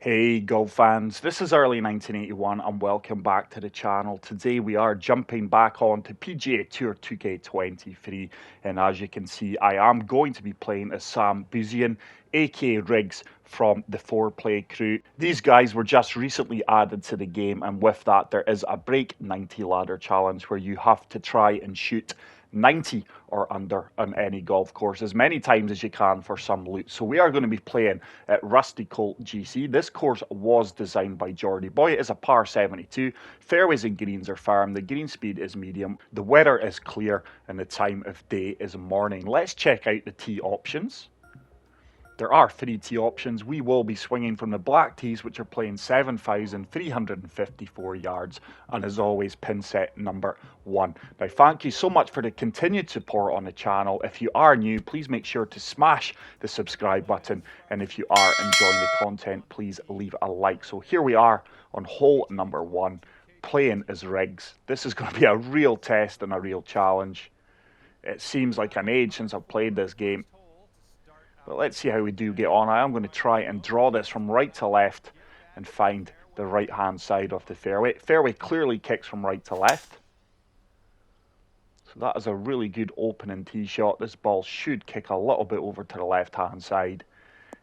Hey golf fans, this is early 1981 and welcome back to the channel. Today we are jumping back on to PGA Tour 2K23 and as you can see I am going to be playing as Sam Buzian aka Riggs from the 4Play crew. These guys were just recently added to the game and with that there is a break 90 ladder challenge where you have to try and shoot 90 or under on any golf course as many times as you can for some loot. So we are going to be playing at Rusty Colt GC. This course was designed by Geordie Boy. It is a par 72. Fairways and greens are firm. The green speed is medium. The weather is clear and the time of day is morning. Let's check out the tee options. There are 3 tee options. We will be swinging from the black tees, which are playing 7,354 yards, and as always, pin set number 1. Now, thank you so much for the continued support on the channel. If you are new, please make sure to smash the subscribe button, and if you are enjoying the content, please leave a like. So here we are on hole number 1, playing as Riggs. This is going to be a real test and a real challenge. It seems like an age since I've played this game. But let's see how we do get on. I am going to try and draw this from right to left and find the right hand side of the fairway. Fairway clearly kicks from right to left. So that is a really good opening tee shot. This ball should kick a little bit over to the left hand side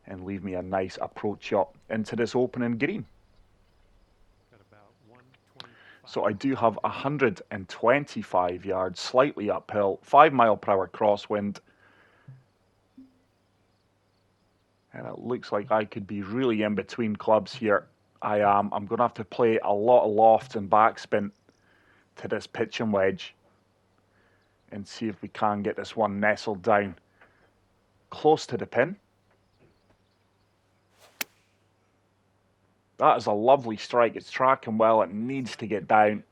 and leave me a nice approach shot into this opening green. So I do have 125 yards, slightly uphill, 5 mile per hour crosswind. And it looks like I could be really in between clubs here. I am. I'm going to have to play a lot of loft and backspin to this pitching wedge. And see if we can get this one nestled down close to the pin. That is a lovely strike. It's tracking well. It needs to get down.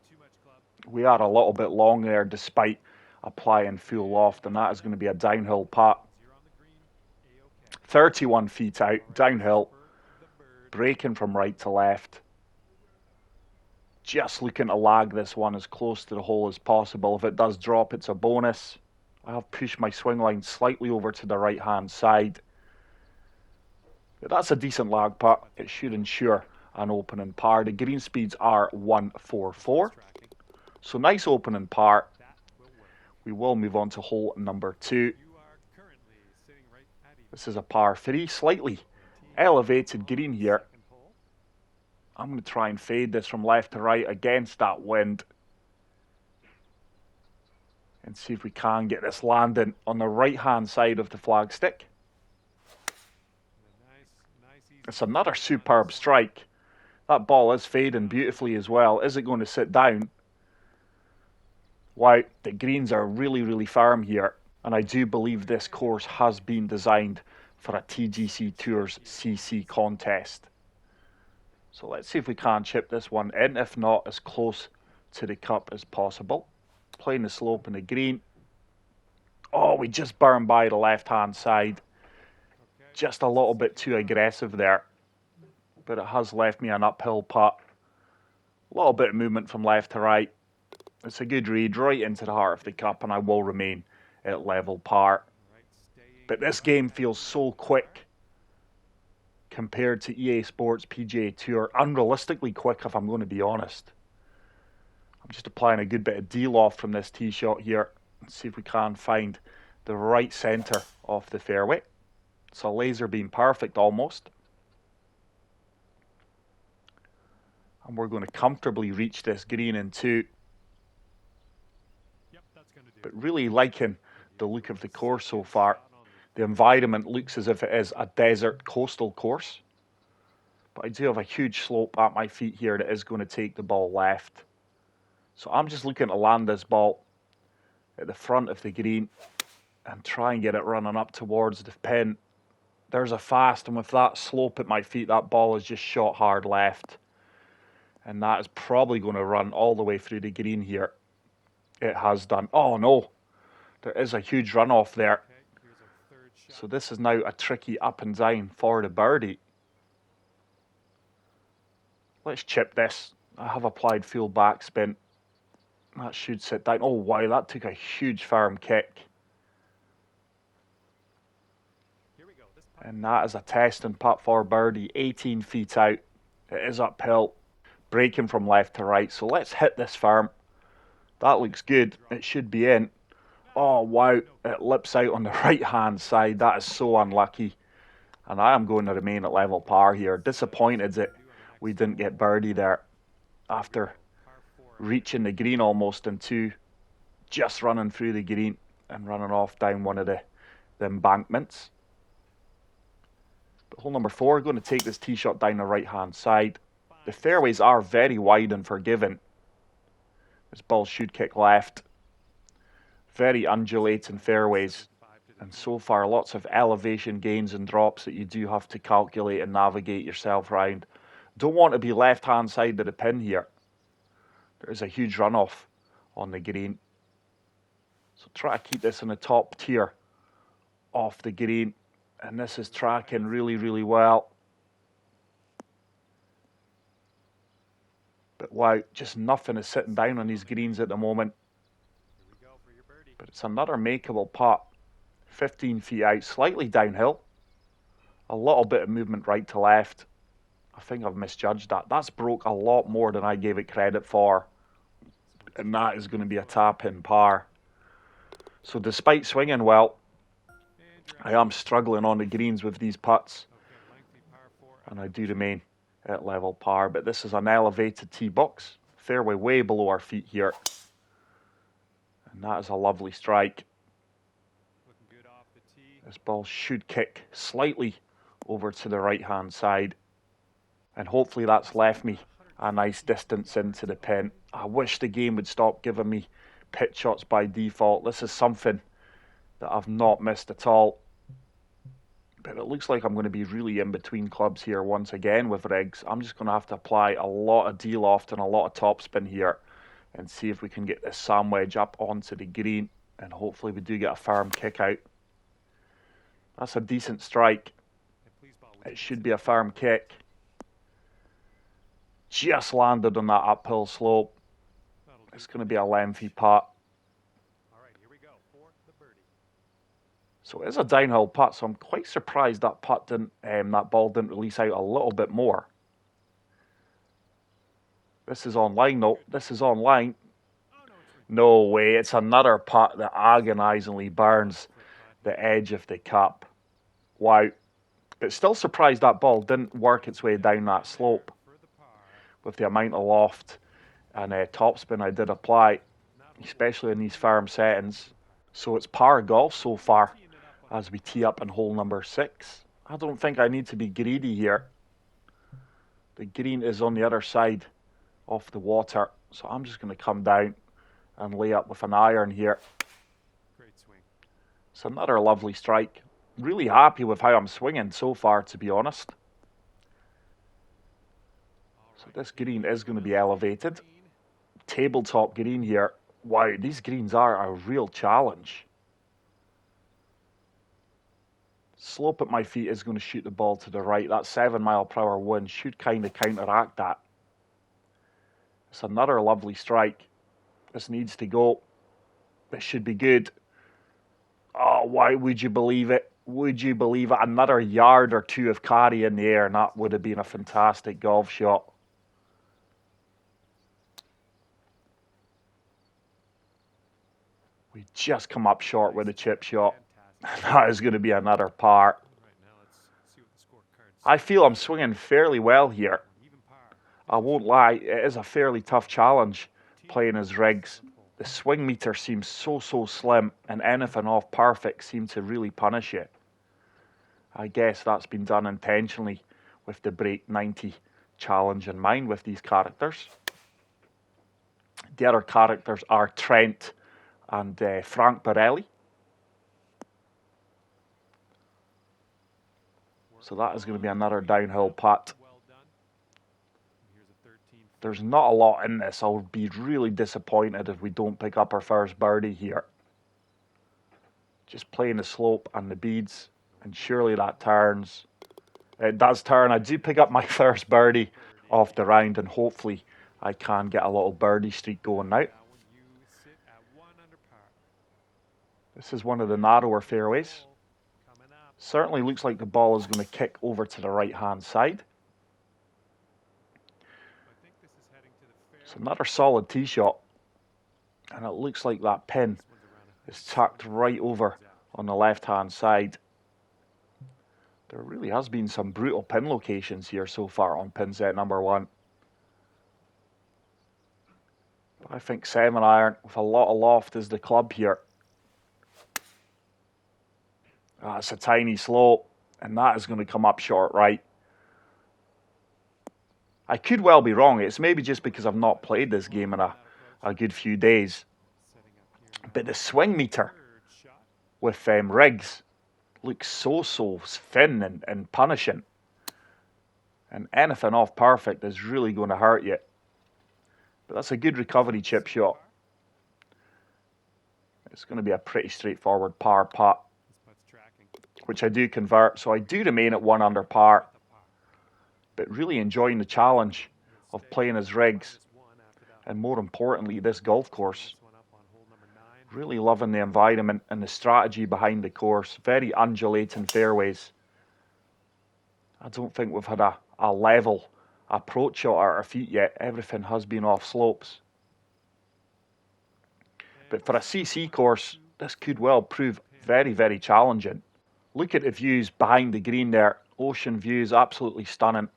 We are a little bit long there despite applying full loft. And that is going to be a downhill putt. 31 feet out, downhill, breaking from right to left. Just looking to lag this one as close to the hole as possible. If it does drop, it's a bonus. I have pushed my swing line slightly over to the right hand side. But that's a decent lag putt. It should ensure an opening par. The green speeds are 144. So nice opening par. We will move on to hole number 2. This is a par 3, slightly elevated green here. I'm going to try and fade this from left to right against that wind. And see if we can get this landing on the right hand side of the flagstick. It's another superb strike. That ball is fading beautifully as well. Is it going to sit down? Wow, the greens are really, really firm here. And I do believe this course has been designed for a TGC Tours CC contest. So let's see if we can chip this one in, if not as close to the cup as possible. Playing the slope in the green. Oh, we just burned by the left-hand side. Just a little bit too aggressive there. But it has left me an uphill putt. A little bit of movement from left to right. It's a good read right into the heart of the cup and I will remain at level par. But this game feels so quick compared to EA Sports PGA Tour. Unrealistically quick if I'm going to be honest. I'm just applying a good bit of D-loft from this tee shot here. Let's see if we can find the right centre of the fairway. It's a laser beam perfect almost. And we're going to comfortably reach this green in 2. But really liking the look of the course so far. The environment looks as if it is a desert coastal course. But I do have a huge slope at my feet here that is going to take the ball left. So I'm just looking to land this ball at the front of the green and try and get it running up towards the pin. There's a fast, and with that slope at my feet, that ball is just shot hard left. And that is probably going to run all the way through the green here. It has done. Oh no, there is a huge runoff there. So this is now a tricky up and down for the birdie. Let's chip this. I have applied full backspin. That should sit down. Oh wow, that took a huge firm kick. And that is a testing putt for birdie, 18 feet out. It is uphill, breaking from left to right. So let's hit this firm. That looks good. It should be in. Oh, wow. It lips out on the right-hand side. That is so unlucky. And I am going to remain at level par here. Disappointed that we didn't get birdie there after reaching the green almost in two. Just running through the green and running off down one of the embankments. But hole number 4, going to take this tee shot down the right-hand side. The fairways are very wide and forgiving. This ball should kick left. Very undulating fairways. And so far, lots of elevation gains and drops that you do have to calculate and navigate yourself around. Don't want to be left-hand side of the pin here. There is a huge runoff on the green. So try to keep this in the top tier off the green. And this is tracking really, really well. But wow, just nothing is sitting down on these greens at the moment. But it's another makeable putt. 15 feet out, slightly downhill. A little bit of movement right to left. I think I've misjudged that. That's broke a lot more than I gave it credit for. And that is going to be a tap-in par. So despite swinging well, I am struggling on the greens with these putts. And I do remain at level par. But this is an elevated tee box. Fairway way below our feet here. And that is a lovely strike. This ball should kick slightly over to the right-hand side. And hopefully that's left me a nice distance into the pin. I wish the game would stop giving me pitch shots by default. This is something that I've not missed at all. But it looks like I'm going to be really in between clubs here once again with rigs. I'm just going to have to apply a lot of D-loft and a lot of topspin here and see if we can get this sand wedge up onto the green. And hopefully we do get a firm kick out. That's a decent strike. It should be a firm kick. Just landed on that uphill slope. It's going to be a lengthy putt. So it is a downhill putt, so I'm quite surprised that that ball didn't release out a little bit more. This is online though. This is online. No way. It's another putt that agonizingly burns the edge of the cup. Wow. But still surprised that ball didn't work its way down that slope with the amount of loft and topspin I did apply, especially in these firm settings. So it's par golf so far as we tee up in hole number 6. I don't think I need to be greedy here. The green is on the other side of the water, so I'm just going to come down and lay up with an iron here. It's another lovely strike. Really happy with how I'm swinging so far, to be honest. So this green is going to be elevated. Tabletop green here. Wow, these greens are a real challenge. Slope at my feet is going to shoot the ball to the right. That 7 mile/hour wind should kind of counteract that. It's another lovely strike. This needs to go. This should be good. Oh, why would you believe it? Would you believe it? Another yard or two of carry in the air, and that would have been a fantastic golf shot. We just come up short with a chip shot. That is going to be another par. I feel I'm swinging fairly well here. I won't lie, it is a fairly tough challenge playing as rigs. The swing meter seems so slim, and anything off perfect seems to really punish it. I guess that's been done intentionally with the break 90 challenge in mind with these characters. The other characters are Trent and Frank Borelli. So that is going to be another downhill putt. There's not a lot in this. I'll be really disappointed if we don't pick up our first birdie here. Just playing the slope and the beads, and surely that turns. It does turn. I do pick up my first birdie off the round, and hopefully I can get a little birdie streak going now. This is one of the narrower fairways. Certainly looks like the ball is going to kick over to the right-hand side. It's another solid tee shot. And it looks like that pin is tucked right over on the left-hand side. There really has been some brutal pin locations here so far on pin set number 1. But I think 7-iron with a lot of loft is the club here. It's a tiny slope, and that is going to come up short right. I could well be wrong. It's maybe just because I've not played this game in a good few days. But the swing meter with rigs looks so thin and punishing. And anything off perfect is really going to hurt you. But that's a good recovery chip shot. It's going to be a pretty straightforward par putt, which I do convert. So I do remain at 1 under par. But really enjoying the challenge of playing as rigs. And more importantly, this golf course. Really loving the environment and the strategy behind the course. Very undulating fairways. I don't think we've had a level approach shot at our feet yet. Everything has been off slopes. But for a CC course, this could well prove very, very challenging. Look at the views behind the green there. Ocean views, absolutely stunning.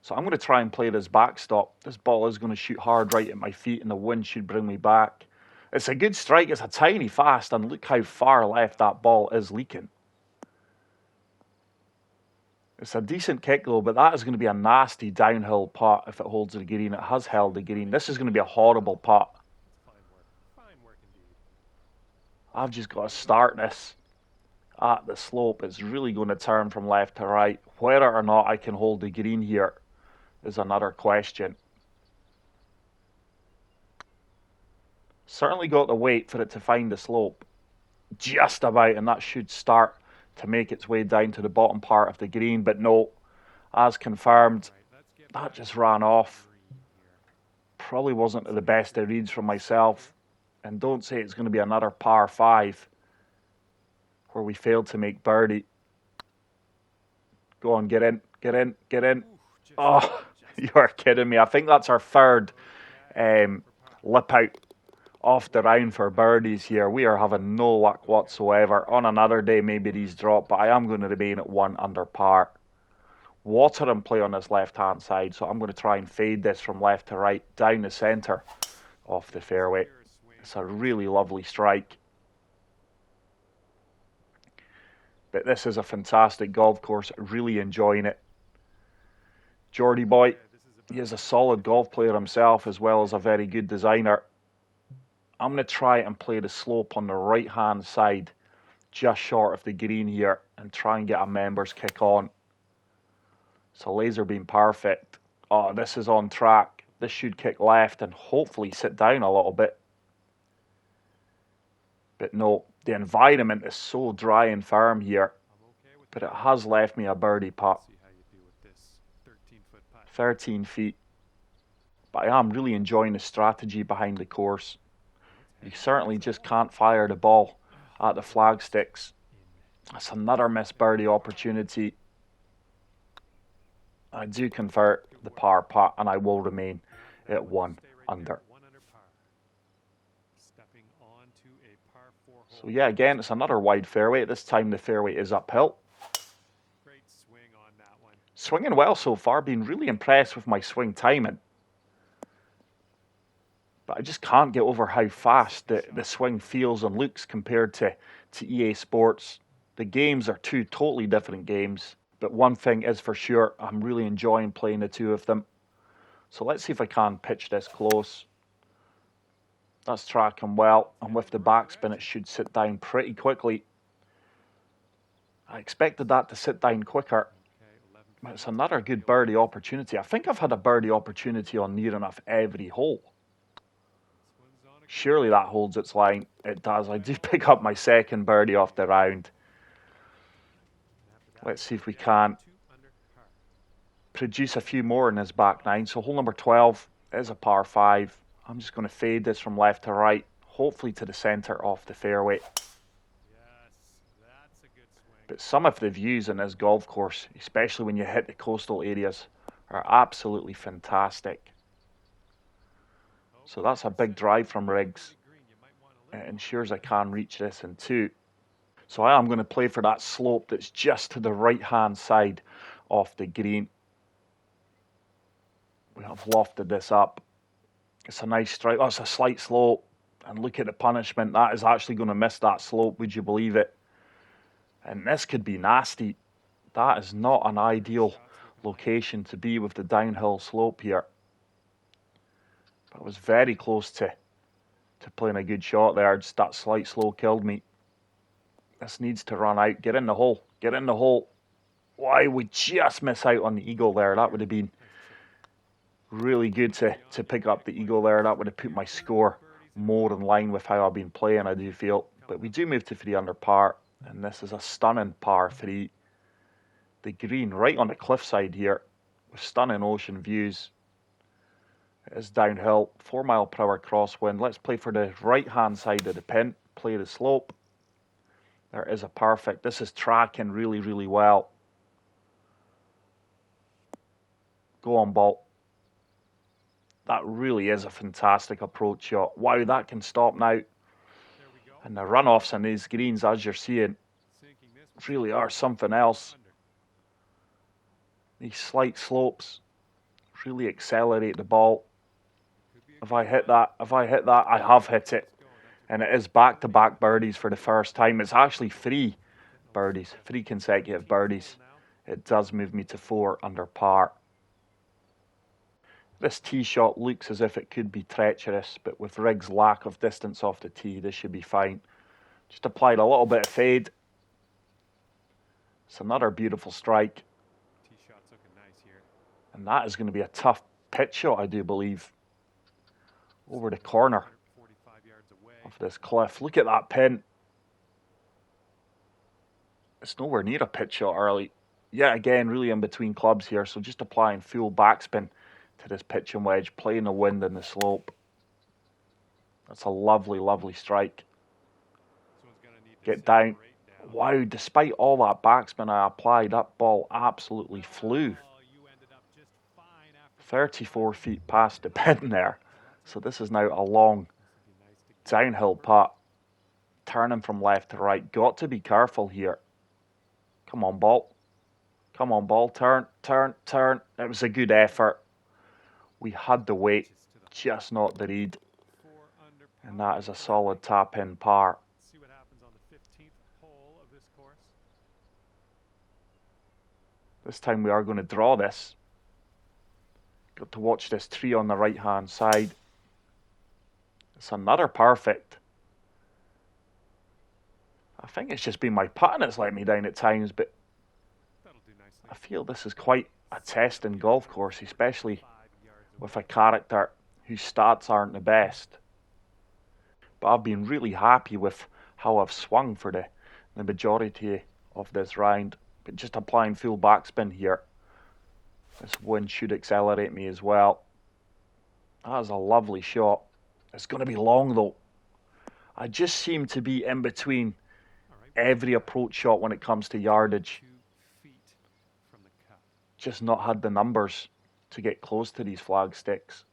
So I'm going to try and play this backstop. This ball is going to shoot hard right at my feet and the wind should bring me back. It's a good strike. It's a tiny fast, and look how far left that ball is leaking. It's a decent kick though, but that is going to be a nasty downhill putt if it holds the green. It has held the green. This is going to be a horrible putt. I've just got to start this at the slope. It's really going to turn from left to right. Whether or not I can hold the green here is another question. Certainly got to wait for it to find the slope. Just about, and that should start to make its way down to the bottom part of the green. But no, as confirmed, that just ran off. Probably wasn't the best of reads from myself. And don't say it's going to be another par 5 where we failed to make birdie. Go on, get in, get in, get in. Oh, you're kidding me. I think that's our third lip out off the round for birdies here. We are having no luck whatsoever. On another day, maybe these drop, but I am going to remain at 1 under par. Water and play on this left-hand side, so I'm going to try and fade this from left to right, down the centre off the fairway. It's a really lovely strike. But this is a fantastic golf course. Really enjoying it. Geordie boy, he is a solid golf player himself as well as a very good designer. I'm going to try and play the slope on the right-hand side, just short of the green here, and try and get a members kick on. So laser beam perfect. Oh, this is on track. This should kick left and hopefully sit down a little bit. But no, the environment is so dry and firm here. But it has left me a birdie putt. 13 feet. But I am really enjoying the strategy behind the course. You certainly just can't fire the ball at the flag sticks. That's another missed birdie opportunity. I do convert the par putt and I will remain at 1 under. So yeah, again, it's another wide fairway. This time the fairway is uphill. Swinging well so far, been really impressed with my swing timing. But I just can't get over how fast the swing feels and looks compared to EA Sports. The games are 2 totally different games. But one thing is for sure, I'm really enjoying playing the 2 of them. So let's see if I can pitch this close. That's tracking well. And with the backspin, it should sit down pretty quickly. I expected that to sit down quicker. But it's another good birdie opportunity. I think I've had a birdie opportunity on near enough every hole. Surely that holds its line. It does. I do pick up my second birdie off the round. Let's see if we can produce a few more in this back 9. So hole number 12 is a par 5. I'm just going to fade this from left to right, hopefully to the centre off the fairway. But some of the views in this golf course, especially when you hit the coastal areas, are absolutely fantastic. So that's a big drive from Riggs. It ensures I can reach this in 2. So I am going to play for that slope that's just to the right-hand side of the green. We have lofted this up. It's a nice strike. That's a slight slope. And look at the punishment. That is actually going to miss that slope. Would you believe it? And this could be nasty. That is not an ideal location to be with the downhill slope here. But I was very close to playing a good shot there. Just that slight slow killed me. This needs to run out. Get in the hole. Get in the hole. Why we just miss out on the eagle there. That would have been really good to pick up the eagle there. That would have put my score more in line with how I've been playing, I do feel. But we do move to 3 under par. And this is a stunning par 3. The green right on the cliffside here with stunning ocean views. It is downhill, 4 mile per hour crosswind. Let's play for the right hand side of the pin. Play the slope. There is a perfect. This is tracking really, really well. Go on, ball. That really is a fantastic approach shot. Wow, that can stop now. And the runoffs on these greens, as you're seeing, really are something else. These slight slopes really accelerate the ball. If I hit that, I have hit it. And it is back-to-back birdies for the first time. It's actually 3 birdies, 3 consecutive birdies. It does move me to 4 under par. This tee shot looks as if it could be treacherous, but with Riggs' lack of distance off the tee, this should be fine. Just applied a little bit of fade. It's another beautiful strike. And that is going to be a tough pitch shot, I do believe. Over the corner of this cliff. Look at that pin. It's nowhere near a pitch shot early. Yet again, really in between clubs here. So just applying full backspin to this pitching wedge, playing the wind and the slope. That's a lovely, lovely strike. Get down. Wow, despite all that backspin I applied, that ball absolutely flew. 34 feet past the pin there. So this is now a long downhill putt. Turning from left to right. Got to be careful here. Come on, ball. Come on, ball. Turn, turn, turn. It was a good effort. We had the weight, just not the read. And that is a solid tap-in par. This time we are going to draw this. Got to watch this tree on the right-hand side. It's another perfect. I think it's just been my putting that's let me down at times, but I feel this is quite a testing golf course, especially with a character whose stats aren't the best. But I've been really happy with how I've swung for the majority of this round. But just applying full backspin here. This wind should accelerate me as well. That is a lovely shot. It's going to be long though. I just seem to be in between every approach shot when it comes to yardage. Just not had the numbers to get close to these flag sticks.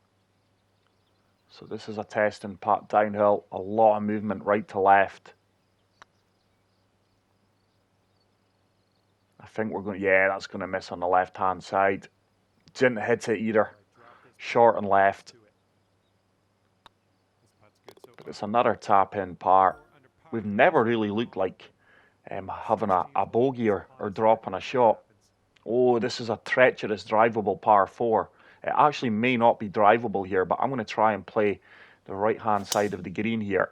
So this is a test and putt downhill. A lot of movement right to left. I think we're going to, yeah, that's going to miss on the left-hand side. Didn't hit it either. Short and left. But it's another tap-in par. We've never really looked like having a bogey or dropping a shot. Oh, this is a treacherous drivable par 4. It actually may not be drivable here, but I'm going to try and play the right-hand side of the green here.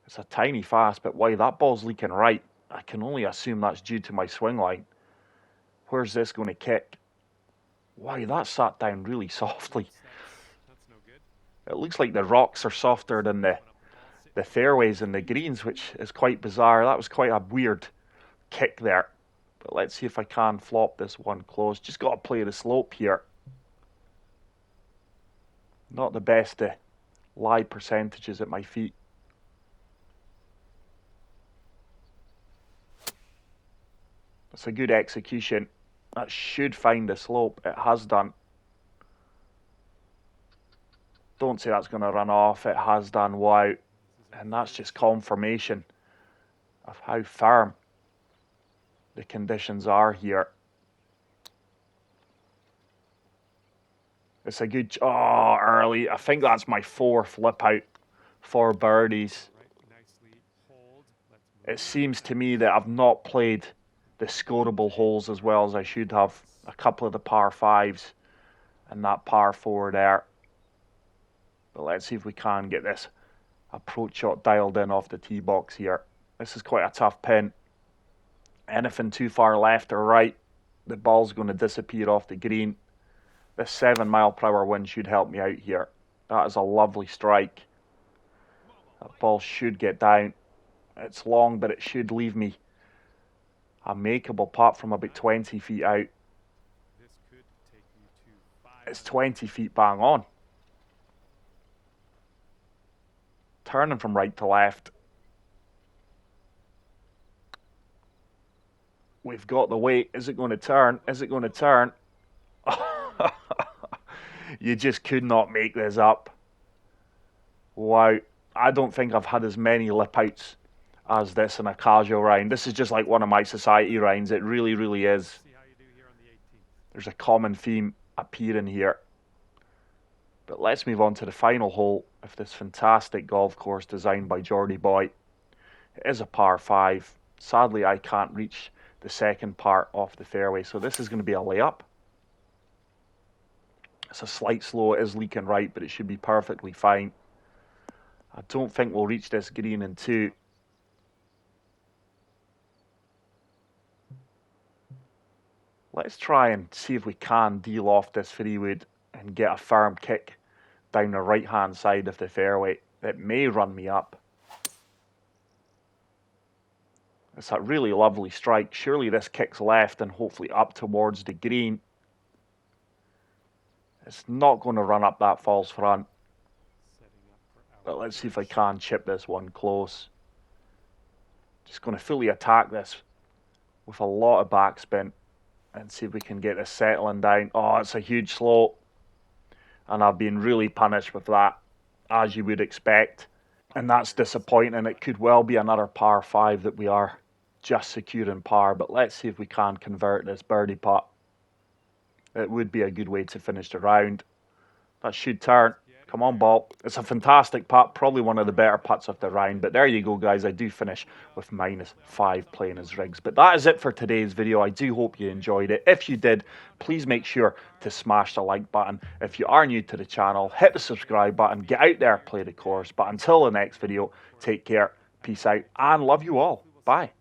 It's a tiny fast, but wow, that ball's leaking right. I can only assume that's due to my swing line. Where's this going to kick? Wow, that sat down really softly. It looks like the rocks are softer than the fairways and the greens, which is quite bizarre. That was quite a weird kick there. But let's see if I can flop this one close. Just got to play the slope here. Not the best lie percentages at my feet. It's a good execution. That should find the slope. It has done. Don't say that's going to run off. It has done. Wow. And that's just confirmation of how firm the conditions are here. It's a good... Oh, early. I think that's my 4th lip out. 4 birdies. It seems to me that I've not played the scoreable holes as well as I should have. A couple of the par 5s and that par 4 there. But let's see if we can get this approach shot dialed in off the tee box here. This is quite a tough pin. Anything too far left or right, the ball's going to disappear off the green. This 7 mile/hour wind should help me out here. That is a lovely strike. That ball should get down. It's long, but it should leave me a makeable putt from about 20 feet out. It's 20 feet bang on. Turning from right to left. We've got the weight. Is it going to turn? Is it going to turn? You just could not make this up. Wow. I don't think I've had as many lip outs as this in a casual round. This is just like one of my society rounds. It really, really is. There's a common theme appearing here. But let's move on to the final hole of this fantastic golf course designed by Geordie Boy. It is a par 5. Sadly, I can't reach the second part off the fairway, so this is going to be a layup. It's a slight slow. It is leaking right, but it should be perfectly fine. I don't think we'll reach this green in 2. Let's try and see if we can deal off this 3-wood and get a firm kick down the right-hand side of the fairway. It may run me up. It's a really lovely strike. Surely this kicks left and hopefully up towards the green. It's not going to run up that false front. But let's see if I can chip this one close. Just going to fully attack this with a lot of backspin and see if we can get this settling down. Oh, it's a huge slope. And I've been really punished with that, as you would expect. And that's disappointing. It could well be another par 5 that we are just securing par. But let's see if we can convert this birdie putt. It would be a good way to finish the round. That should turn. Come on, ball. It's a fantastic putt. Probably one of the better putts of the round. But there you go, guys. I do finish with -5 playing as rigs. But that is it for today's video. I do hope you enjoyed it. If you did, please make sure to smash the like button. If you are new to the channel, hit the subscribe button. Get out there, play the course. But until the next video, take care, peace out, and love you all. Bye.